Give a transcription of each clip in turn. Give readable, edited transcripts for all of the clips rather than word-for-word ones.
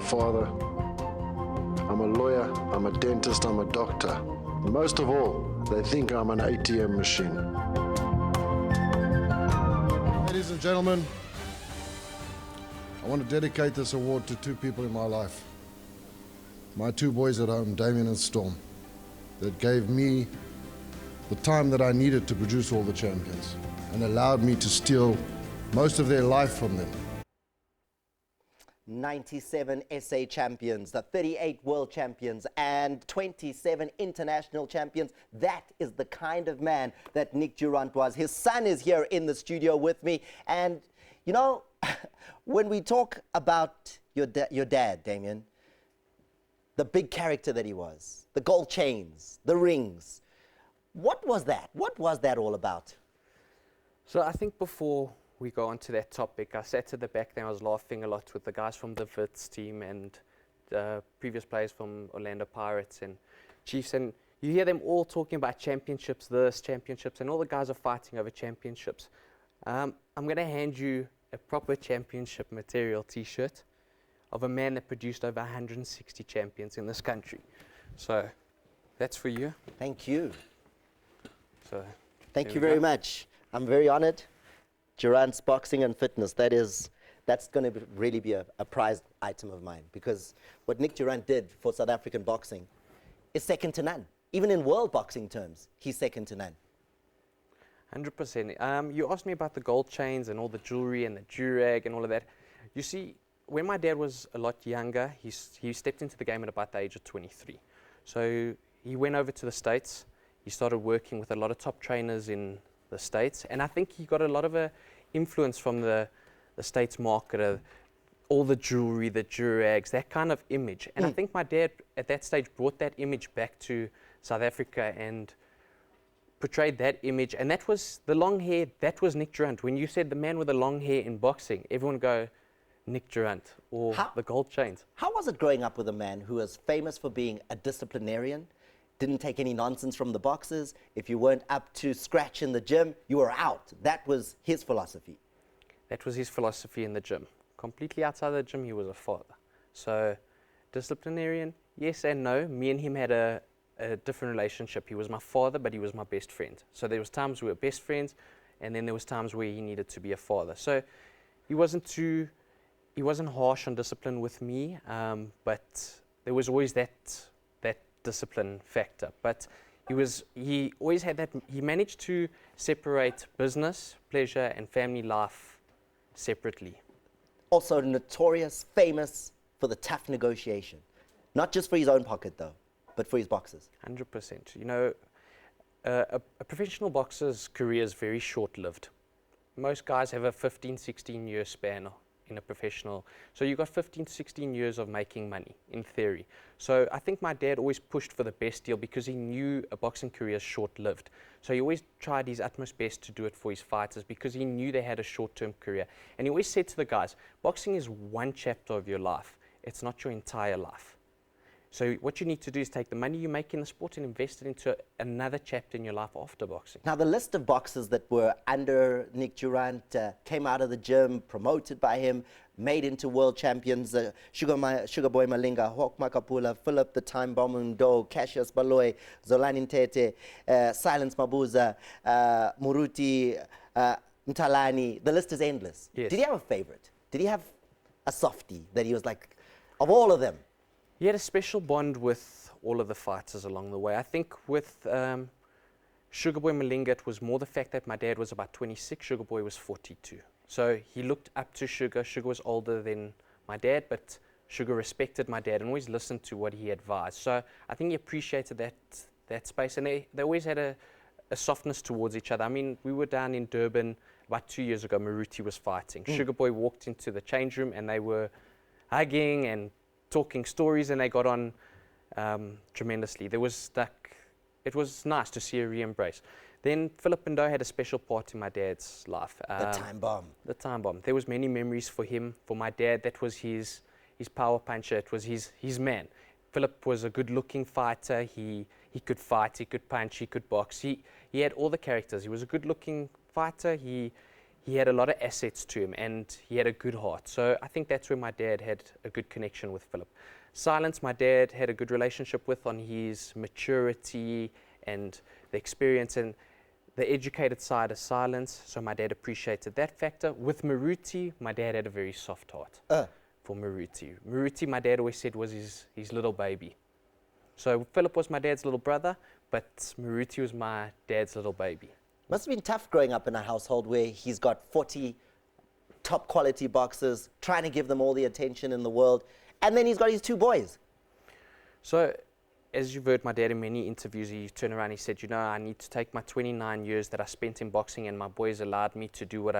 father, I'm a lawyer, I'm a dentist, I'm a doctor. Most of all, they think I'm an ATM machine. Ladies and gentlemen, I want to dedicate this award to two people in my life. My two boys at home, Damien and Storm, that gave me the time that I needed to produce all the champions and allowed me to steal most of their life from them. 97 SA champions, the 38 world champions, and 27 international champions. That is the kind of man that Nick Durandt was. His son is here in the studio with me. And, you know, when we talk about your dad, Damien, the big character that he was, the gold chains, the rings, what was that? What was that all about? So I think before we go on to that topic, I sat at the back there, I was laughing a lot with the guys from the Wits team and previous players from Orlando Pirates and Chiefs, and you hear them all talking about championships, and all the guys are fighting over championships. I'm going to hand you a proper championship material t-shirt of a man that produced over 160 champions in this country. So that's for you. Thank you. So thank you very much. I'm very honored. Durandt's Boxing and Fitness, that's going to really be a prized item of mine, because what Nick Durandt did for South African boxing is second to none. Even in world boxing terms, he's second to none. 100%. You asked me about the gold chains and all the jewelry and the durag and all of that. You see, when my dad was a lot younger, he stepped into the game at about the age of 23. So he went over to the States. He started working with a lot of top trainers in the States, and I think he got a lot of influence from the States market, all the jewelry, the durags, that kind of image. And I think my dad at that stage brought that image back to South Africa and portrayed that image, and that was the long hair. That was Nick Durandt. When you said the man with the long hair in boxing, everyone go Nick Durandt or the gold chains. How was it growing up with a man who was famous for being a disciplinarian, didn't take any nonsense from the boxers? If you weren't up to scratch in the gym, you were out. That was his philosophy. That was his philosophy in the gym. Completely outside the gym, he was a father. So disciplinarian, yes and no. Me and him had a different relationship. He was my father, but he was my best friend. So there was times we were best friends, and then there was times where he needed to be a father. So he wasn't harsh on discipline with me, but there was always that discipline factor. But he always had that. He managed to separate business, pleasure, and family life separately. Also notorious, famous for the tough negotiation. Not just for his own pocket though, but for his boxers. 100%. You know, a professional boxer's career is very short-lived. Most guys have a 15, 16 year span in a professional. So you've got 15 to 16 years of making money, in theory. So I think my dad always pushed for the best deal because he knew a boxing career is short-lived. So he always tried his utmost best to do it for his fighters because he knew they had a short-term career. And he always said to the guys, boxing is one chapter of your life. It's not your entire life. So what you need to do is take the money you make in the sport and invest it into another chapter in your life after boxing. Now, the list of boxers that were under Nick Durandt came out of the gym, promoted by him, made into world champions. Sugar Boy Malinga, Hawk Makapula, Philip the Time Bomb Ndo, Cassius Baloy, Zolani Ntete, Silence Mabuza, Muruti Mtalani. The list is endless. Yes. Did he have a favorite? Did he have a softie that he was like, of all of them? He had a special bond with all of the fighters along the way. I think with Sugar Boy Malinga, it was more the fact that my dad was about 26, Sugar Boy was 42. So he looked up to Sugar. Sugar was older than my dad, but Sugar respected my dad and always listened to what he advised. So I think he appreciated that space, and they always had a softness towards each other. I mean, we were down in Durban about 2 years ago. Maruti was fighting. Sugar Boy walked into the change room and they were hugging and talking stories, and they got on tremendously. It was nice to see a re-embrace. Then Philip Ndo had a special part in my dad's life. The Time Bomb. The Time Bomb. There was many memories for him, for my dad. That was his power puncher. It was his man. Philip was a good-looking fighter. He could fight, he could punch, he could box. He had all the characters. He was a good-looking fighter. He he had a lot of assets to him and he had a good heart. So I think that's where my dad had a good connection with Philip. Silence, my dad had a good relationship with on his maturity and the experience and the educated side of Silence. So my dad appreciated that factor. With Maruti, my dad had a very soft heart for Maruti. Maruti, my dad always said, was his little baby. So Philip was my dad's little brother, but Maruti was my dad's little baby. Must have been tough growing up in a household where he's got 40 top quality boxers, trying to give them all the attention in the world, and then he's got his 2 boys. So, as you've heard my dad in many interviews, he turned around and he said, you know, I need to take my 29 years that I spent in boxing and my boys allowed me to do what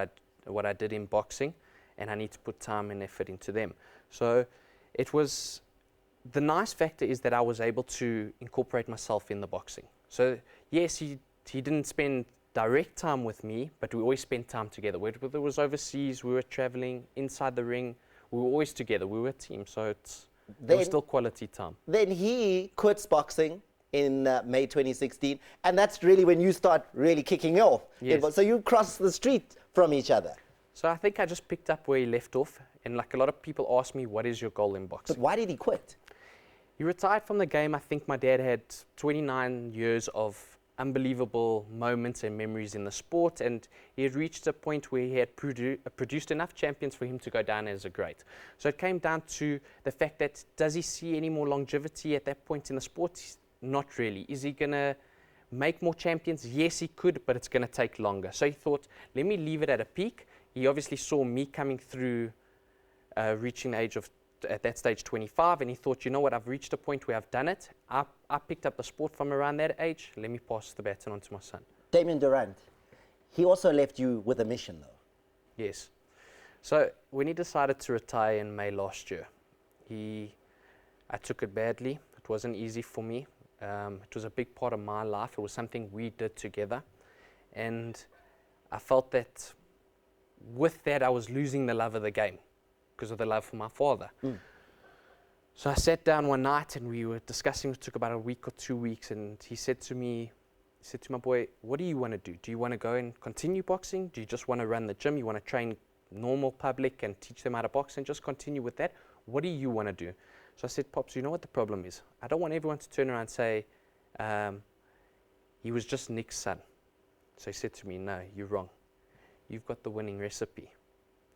I did in boxing, and I need to put time and effort into them. So it was, the nice factor is that I was able to incorporate myself in the boxing. So yes, he didn't spend direct time with me, but we always spent time together. Whether it was overseas, we were traveling, inside the ring, we were always together. We were a team, so it was still quality time. Then he quits boxing in May 2016, and that's really when you start really kicking off. Yes. So you cross the street from each other. So I think I just picked up where he left off, and like a lot of people ask me, what is your goal in boxing? But why did he quit? He retired from the game. I think my dad had 29 years of unbelievable moments and memories in the sport, and he had reached a point where he had produced enough champions for him to go down as a great. So it came down to the fact that, does he see any more longevity at that point in the sport? Not really. Is he going to make more champions? Yes, he could, but it's going to take longer. So he thought, let me leave it at a peak. He obviously saw me coming through, reaching the age of, at that stage, 25, and he thought, you know what, I've reached a point where I've done it. I picked up the sport from around that age. Let me pass the baton on to my son. Damien Durandt, he also left you with a mission, though. Yes. So when he decided to retire in May last year, I took it badly. It wasn't easy for me. It was a big part of my life. It was something we did together. And I felt that with that, I was losing the love of the game because of the love for my father. So I sat down one night and we were discussing. It took about a week or 2 weeks, and he said to me, he said to my boy, what do you want to do? Do you want to go and continue boxing? Do you just want to run the gym? You want to train normal public and teach them how to box and just continue with that? What do you want to do? So I said, Pops, you know what the problem is? I don't want everyone to turn around and say, he was just Nick's son. So he said to me, no, you're wrong. You've got the winning recipe.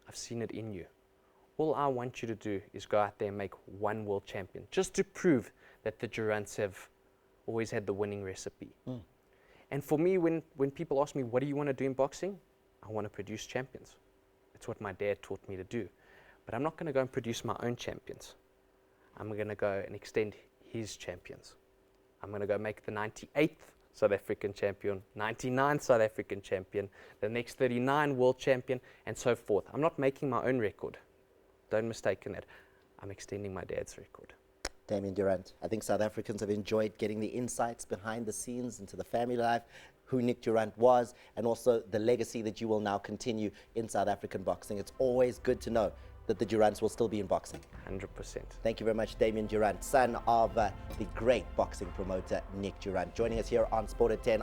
I've seen it in you. All I want you to do is go out there and make one world champion, just to prove that the Durandts have always had the winning recipe. And for me, when people ask me, what do you want to do in boxing? I want to produce champions. It's what my dad taught me to do. But I'm not going to go and produce my own champions. I'm going to go and extend his champions. I'm going to go make the 98th South African champion, 99th South African champion, the next 39 world champion, and so forth. I'm not making my own record. Don't mistake in that. I'm extending my dad's record. Damien Durandt, I think South Africans have enjoyed getting the insights behind the scenes into the family life, who Nick Durandt was, and also the legacy that you will now continue in South African boxing. It's always good to know that the Durandts will still be in boxing. 100%. Thank you very much, Damien Durandt, son of the great boxing promoter Nick Durandt, joining us here on Sport at 10.